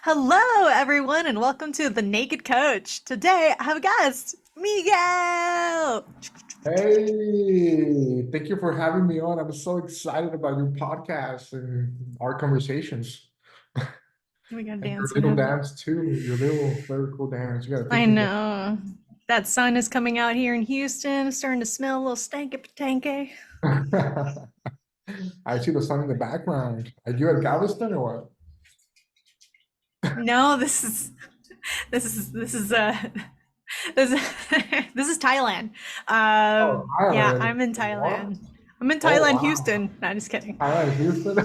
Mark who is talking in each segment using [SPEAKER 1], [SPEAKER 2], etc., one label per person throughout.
[SPEAKER 1] Hello, everyone, and welcome to The Naked Coach. Today, I have a guest, Miguel.
[SPEAKER 2] Hey, thank you for having me on. I'm so excited about your podcast and our conversations.
[SPEAKER 1] We gotta
[SPEAKER 2] And your
[SPEAKER 1] dance.
[SPEAKER 2] little dance too, your little very cool dance. You gotta
[SPEAKER 1] I
[SPEAKER 2] take me there.
[SPEAKER 1] know. That sun is coming out here in Houston. It's starting to smell a little stanky patanky.
[SPEAKER 2] I see the sun in the background. Are you at Galveston or what?
[SPEAKER 1] No, this is this is this is Thailand.
[SPEAKER 2] Oh,
[SPEAKER 1] Yeah,
[SPEAKER 2] Thailand.
[SPEAKER 1] I'm in
[SPEAKER 2] What?
[SPEAKER 1] Thailand. I'm in
[SPEAKER 2] Oh,
[SPEAKER 1] Thailand,
[SPEAKER 2] wow.
[SPEAKER 1] Houston. No, just kidding.
[SPEAKER 2] Thailand, Houston.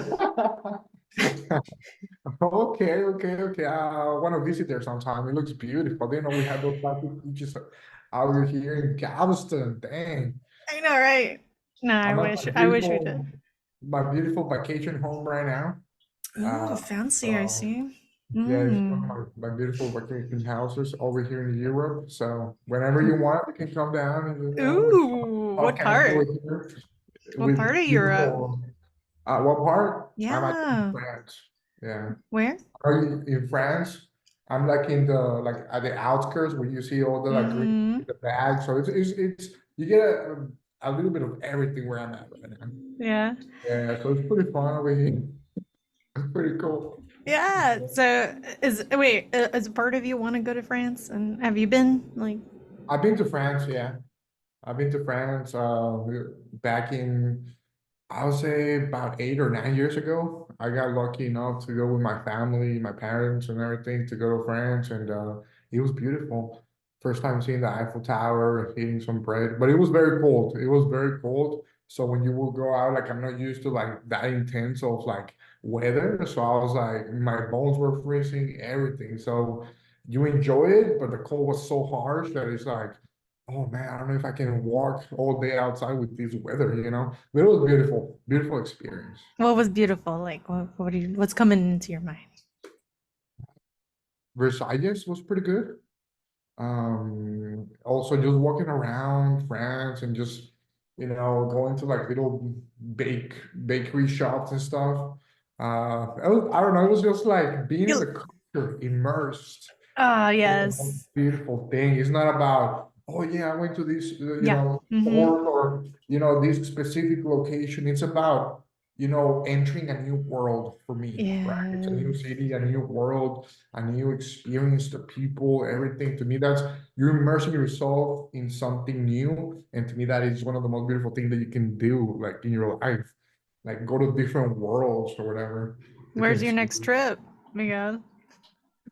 [SPEAKER 2] Okay. I want to visit there sometime. It looks beautiful. I didn't know we had those type of beaches out here in Galveston. Dang.
[SPEAKER 1] I know, right? No, I
[SPEAKER 2] I'm at
[SPEAKER 1] wish I wish we did.
[SPEAKER 2] my beautiful vacation home right now.
[SPEAKER 1] Ooh,
[SPEAKER 2] Uh,
[SPEAKER 1] fancy, I
[SPEAKER 2] so
[SPEAKER 1] see.
[SPEAKER 2] yeah, it's one of
[SPEAKER 1] Mm.
[SPEAKER 2] my beautiful vacation houses over here in Europe. So whenever you want, you can come down and
[SPEAKER 1] Ooh, what
[SPEAKER 2] podcast over
[SPEAKER 1] part?
[SPEAKER 2] here
[SPEAKER 1] What part
[SPEAKER 2] with
[SPEAKER 1] of Europe?
[SPEAKER 2] beautiful. What part? I'm actually in
[SPEAKER 1] Yeah.
[SPEAKER 2] France. Yeah,
[SPEAKER 1] Where?
[SPEAKER 2] are you in France? I'm like in the like at the outskirts where you see all the like green
[SPEAKER 1] Mm,
[SPEAKER 2] in the bag. So it's you get a little bit of everything where I'm at right now.
[SPEAKER 1] yeah.
[SPEAKER 2] Yeah, so it's pretty fun over here. It's pretty cool.
[SPEAKER 1] Yeah. So is a part of you want to go to France? And have you been? Like,
[SPEAKER 2] I've been to France, yeah. I've been to France back in, I would say about 8 or 9 years ago. I got lucky enough to go with my family, my parents and everything to go to France and it was beautiful. First time seeing the Eiffel Tower, eating some bread, but it was very cold. It was very cold. So when you will go out, like I'm not used to like that intense of like weather. So I was like, my bones were freezing, everything. So you enjoy it, but the cold was so harsh that it's like, oh man, I don't know if I can walk all day outside with this weather. But it was beautiful, beautiful experience.
[SPEAKER 1] what was beautiful? Like, what's coming into your mind?
[SPEAKER 2] Versailles was pretty good. Also just walking around France and just, going to like little bakery shops and stuff. I don't know, it was just like being in
[SPEAKER 1] You.
[SPEAKER 2] the culture, immersed.
[SPEAKER 1] Ah,
[SPEAKER 2] One
[SPEAKER 1] yes.
[SPEAKER 2] beautiful thing. It's not about, oh yeah, I went to this,
[SPEAKER 1] Yeah. Mm-hmm.
[SPEAKER 2] port or, this specific location. It's about, entering a new world for me, right? It's a new
[SPEAKER 1] Yes.
[SPEAKER 2] city, a new world, a new experience, the people, everything. To me, that's you're immersing yourself in something new. And to me, that is one of the most beautiful things that you can do, like in your life. Like go to different worlds or whatever. You
[SPEAKER 1] Where's
[SPEAKER 2] can
[SPEAKER 1] your
[SPEAKER 2] see.
[SPEAKER 1] next trip, Miguel?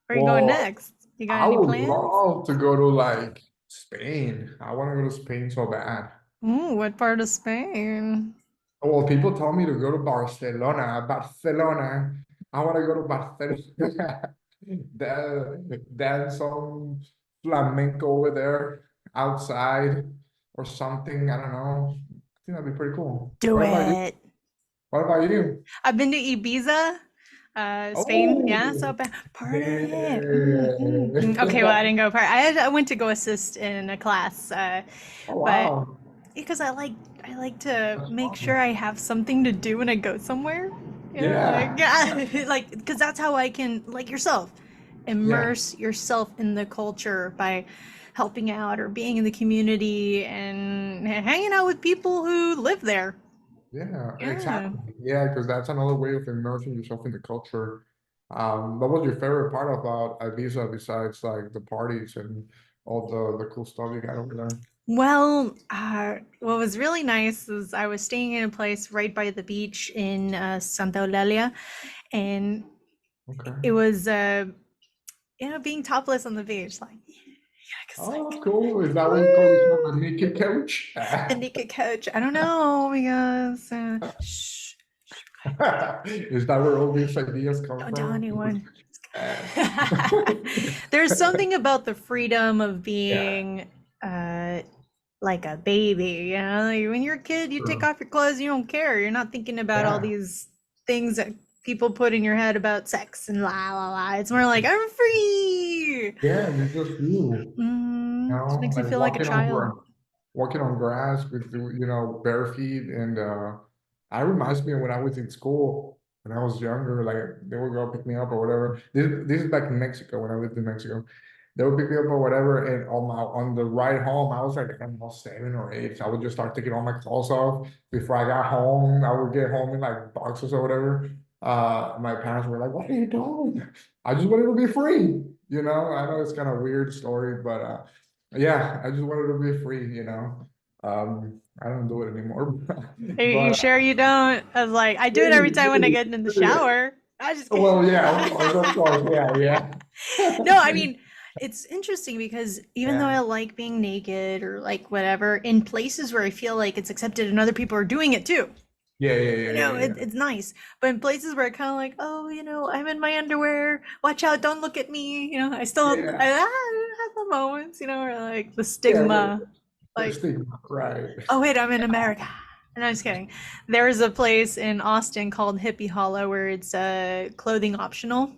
[SPEAKER 1] Where are you going
[SPEAKER 2] Well,
[SPEAKER 1] next? You got
[SPEAKER 2] I
[SPEAKER 1] any
[SPEAKER 2] would
[SPEAKER 1] plans?
[SPEAKER 2] love to go to like Spain. I want to go to Spain so bad.
[SPEAKER 1] Ooh, what part of Spain?
[SPEAKER 2] Well, people tell me to go to Barcelona. Barcelona. I want to go to Barcelona. Dance some flamenco over there outside or something. I don't know. I think that'd be pretty cool.
[SPEAKER 1] Do
[SPEAKER 2] What about you?
[SPEAKER 1] it.
[SPEAKER 2] What about you?
[SPEAKER 1] I've been to Ibiza, Spain. Yeah, so
[SPEAKER 2] Oh,
[SPEAKER 1] party. Okay, well, I
[SPEAKER 2] man.
[SPEAKER 1] didn't go party. I went to go assist in a class,
[SPEAKER 2] Oh,
[SPEAKER 1] but
[SPEAKER 2] wow.
[SPEAKER 1] because I like to
[SPEAKER 2] That's
[SPEAKER 1] make sure
[SPEAKER 2] fun.
[SPEAKER 1] I have something to do when I go somewhere.
[SPEAKER 2] Yeah.
[SPEAKER 1] Yeah, like because that's how I can, like yourself,
[SPEAKER 2] Yeah.
[SPEAKER 1] immerse yourself in the culture by helping out or being in the community and hanging out with people who live there.
[SPEAKER 2] Yeah,
[SPEAKER 1] Yeah.
[SPEAKER 2] exactly. Yeah, because that's another way of immersing yourself in the culture. What was your favorite part about Ibiza besides like the parties and all the cool stuff you got over there?
[SPEAKER 1] Well, what was really nice is I was staying in a place right by the beach in Santa Eulalia, and it
[SPEAKER 2] Okay.
[SPEAKER 1] was, being topless on the beach, like, yeah, cause
[SPEAKER 2] Oh,
[SPEAKER 1] like,
[SPEAKER 2] cool. Is that what you call yourself, a
[SPEAKER 1] woo,
[SPEAKER 2] naked coach?
[SPEAKER 1] the naked coach. I don't know because shh,
[SPEAKER 2] Is that where all these ideas come
[SPEAKER 1] don't tell
[SPEAKER 2] from?
[SPEAKER 1] anyone.
[SPEAKER 2] Uh,
[SPEAKER 1] There's something about the freedom of
[SPEAKER 2] yeah,
[SPEAKER 1] being uh like a baby, like when you're a kid, you take
[SPEAKER 2] true.
[SPEAKER 1] off your clothes, you don't care. You're not thinking about all
[SPEAKER 2] Yeah,
[SPEAKER 1] these things that people put in your head about sex and la la la. It's more like I'm free.
[SPEAKER 2] yeah, it's just you.
[SPEAKER 1] Just makes me
[SPEAKER 2] Like
[SPEAKER 1] feel like a child.
[SPEAKER 2] walking on grass with bare feet and that reminds me of when I was in school. when I was younger, like they would go pick me up or whatever. This is back in Mexico when I lived in Mexico. They would pick me up or whatever, and on the ride home, I was like, I don't know, 7 or 8. So I would just start taking all my clothes off before I got home. I would get home in like boxes or whatever. My parents were like, "What are you doing?" I just wanted to be free. I know it's kind of weird story, but yeah, I just wanted to be free. I don't do it anymore,
[SPEAKER 1] Are you
[SPEAKER 2] but
[SPEAKER 1] sure you don't? I was like, I do it every time when I get in the
[SPEAKER 2] yeah.
[SPEAKER 1] shower. I just kidding.
[SPEAKER 2] Well, yeah, of course, yeah, yeah.
[SPEAKER 1] No, I mean, it's interesting because even though
[SPEAKER 2] Yeah,
[SPEAKER 1] I like being naked or like whatever, in places where I feel like it's accepted and other people are doing it too,
[SPEAKER 2] yeah, yeah, yeah, yeah, yeah.
[SPEAKER 1] it's nice. But in places where I kind of like, oh, I'm in my underwear. Watch out, don't look at me. I still
[SPEAKER 2] Yeah,
[SPEAKER 1] have the moments, or like the
[SPEAKER 2] yeah, with
[SPEAKER 1] stigma,
[SPEAKER 2] the
[SPEAKER 1] like,
[SPEAKER 2] stigma, right?
[SPEAKER 1] oh wait, I'm in America. And I'm just kidding. There's a place in Austin called Hippie Hollow where it's clothing optional,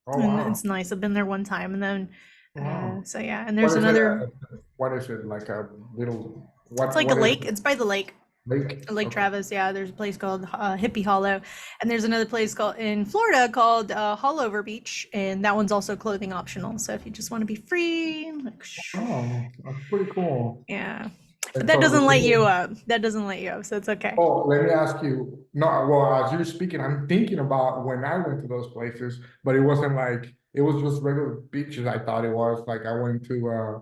[SPEAKER 2] Oh
[SPEAKER 1] and
[SPEAKER 2] wow,
[SPEAKER 1] it's nice. I've been there one time, and then
[SPEAKER 2] wow.
[SPEAKER 1] so yeah, and there's
[SPEAKER 2] What is it?
[SPEAKER 1] another.
[SPEAKER 2] What is it like a little?
[SPEAKER 1] It's
[SPEAKER 2] What
[SPEAKER 1] like a
[SPEAKER 2] what is
[SPEAKER 1] lake.
[SPEAKER 2] it?
[SPEAKER 1] It's by the lake.
[SPEAKER 2] Lake?
[SPEAKER 1] Lake
[SPEAKER 2] Okay.
[SPEAKER 1] Travis, yeah. There's a place called Hippie Hollow, and there's another place called in Florida called Hollover Beach, and that one's also clothing optional. So if you just want to be free, like,
[SPEAKER 2] Oh, that's pretty cool.
[SPEAKER 1] yeah, but
[SPEAKER 2] And
[SPEAKER 1] that
[SPEAKER 2] so the
[SPEAKER 1] doesn't light you
[SPEAKER 2] people.
[SPEAKER 1] up. That doesn't light you up, so it's okay.
[SPEAKER 2] Oh, let me ask you. No, well, as you're speaking, I'm thinking about when I went to those places, but it wasn't like it was just regular beaches. I thought it was like I went to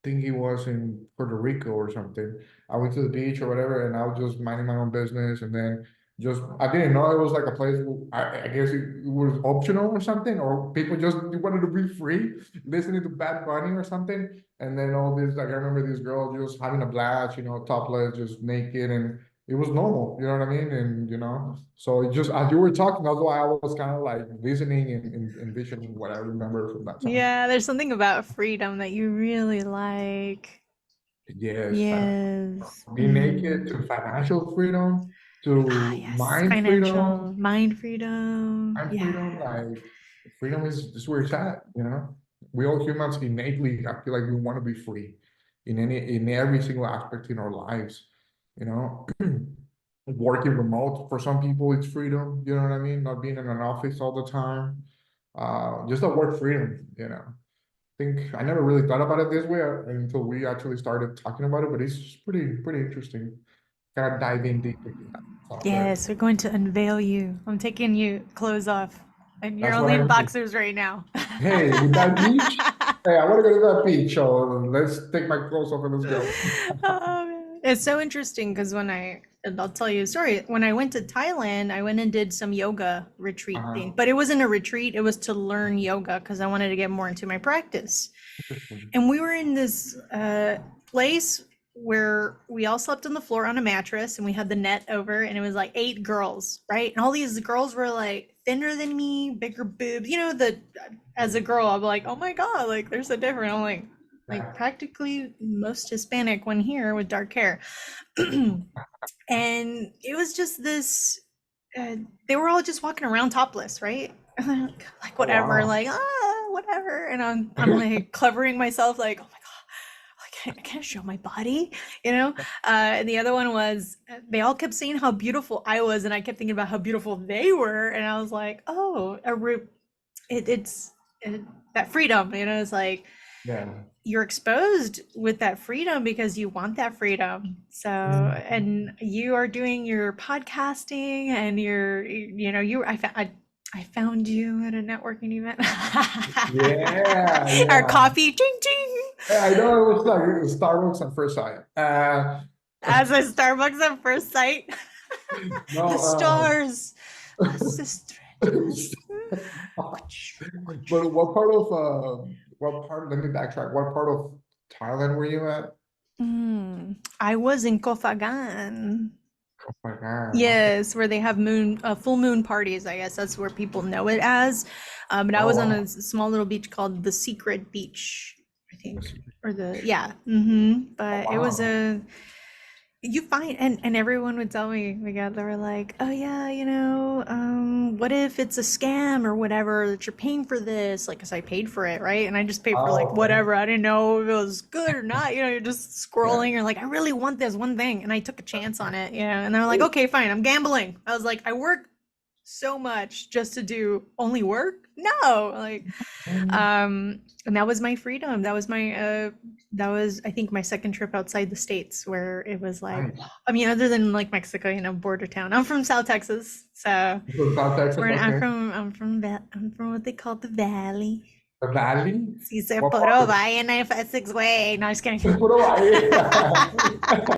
[SPEAKER 2] think he was in Puerto Rico or something. I went to the beach or whatever, and I was just minding my own business, and then just I didn't know it was like a place. I guess it was optional or something, or people just wanted to be free, listening to Bad Bunny or something. And then all this, like I remember these girls just having a blast, topless, just naked, and it was normal. You know what I mean? And so it just as you were talking, that's why I was kind of like listening and envisioning what I remember from that time.
[SPEAKER 1] Yeah, there's something about freedom that you really like.
[SPEAKER 2] Yes,
[SPEAKER 1] Yes.
[SPEAKER 2] being naked to financial freedom,
[SPEAKER 1] Ah,
[SPEAKER 2] to
[SPEAKER 1] yes.
[SPEAKER 2] mind freedom,
[SPEAKER 1] Financial mind freedom.
[SPEAKER 2] mind
[SPEAKER 1] Yeah.
[SPEAKER 2] freedom, like freedom is where it's at. We all humans innately, I feel like we want to be free in every single aspect in our lives, you know. Working remote for some people it's freedom, you know what I mean? Not being in an office all the time. Just a work freedom. Think I never really thought about it this way until we actually started talking about it, but it's just pretty interesting. Gotta dive in deep into that software.
[SPEAKER 1] Yes, we're going to unveil you. I'm taking you clothes off, and you're
[SPEAKER 2] That's what
[SPEAKER 1] only
[SPEAKER 2] I
[SPEAKER 1] in
[SPEAKER 2] need.
[SPEAKER 1] boxers right now.
[SPEAKER 2] Hey, with that beach, hey, I want to go to that beach, so let's take my clothes off and let's go.
[SPEAKER 1] It's so interesting because and I'll tell you a story. When I went to Thailand, I went and did some yoga retreat thing,
[SPEAKER 2] Uh-huh.
[SPEAKER 1] but it wasn't a retreat. It was to learn yoga because I wanted to get more into my practice.
[SPEAKER 2] Interesting.
[SPEAKER 1] And we were in this place where we all slept on the floor on a mattress and we had the net over, and it was like 8 girls, right? And all these girls were like thinner than me, bigger boobs. As a girl, I'm like, oh my God, like they're so different. I'm like
[SPEAKER 2] Yeah.
[SPEAKER 1] practically most Hispanic one here with dark hair. And it was just this, uh, they were all just walking around topless, right? Like
[SPEAKER 2] Oh
[SPEAKER 1] whatever,
[SPEAKER 2] wow.
[SPEAKER 1] like whatever. And I'm like covering myself, like, oh my God, I can't show my body, you know. And the other one was they all kept saying how beautiful I was, and I kept thinking about how beautiful they were, and I was like, oh, it's that freedom, it's like
[SPEAKER 2] Yeah.
[SPEAKER 1] you're exposed with that freedom because you want that freedom. So,
[SPEAKER 2] Mm.
[SPEAKER 1] and you are doing your podcasting and I found you at a networking event.
[SPEAKER 2] Yeah,
[SPEAKER 1] Our
[SPEAKER 2] yeah.
[SPEAKER 1] coffee, ching ching.
[SPEAKER 2] I know it was like Starbucks at first sight.
[SPEAKER 1] As a Starbucks at first sight. The
[SPEAKER 2] No,
[SPEAKER 1] stars, las estrellas.
[SPEAKER 2] but what part, let me backtrack. What part of Thailand were you at?
[SPEAKER 1] I was in Kofagan.
[SPEAKER 2] Oh my God, okay.
[SPEAKER 1] Yes, where they have full moon parties. I guess that's where people know it as. But I
[SPEAKER 2] Oh
[SPEAKER 1] was on a
[SPEAKER 2] wow.
[SPEAKER 1] small little beach called the Secret Beach, I think,
[SPEAKER 2] That's-
[SPEAKER 1] or yeah.
[SPEAKER 2] Oh
[SPEAKER 1] But it was
[SPEAKER 2] wow.
[SPEAKER 1] you find, and everyone would tell me, Miguel, they were like, oh yeah, what if it's a scam or whatever that you're paying for this? Like, cause I paid for it, right? And I just paid for like
[SPEAKER 2] Oh, okay.
[SPEAKER 1] whatever. I didn't know if it was good or not. You're just
[SPEAKER 2] Yeah.
[SPEAKER 1] scrolling. You're like, I really want this one thing, and I took a chance on it. And they're like, okay, fine, I'm gambling. I was like, I work so much just to do only work? No, like, and that was my freedom. That was, I think, my second trip outside the States where it was like,
[SPEAKER 2] Nice.
[SPEAKER 1] I mean, other than like Mexico, border town. I'm from South Texas, so
[SPEAKER 2] So South Texas, okay.
[SPEAKER 1] I'm from what they call the Valley.
[SPEAKER 2] The Valley?
[SPEAKER 1] Si se
[SPEAKER 2] What
[SPEAKER 1] puro
[SPEAKER 2] part?
[SPEAKER 1] vayan a Essex Way. No, just kidding.
[SPEAKER 2] Puro ahí.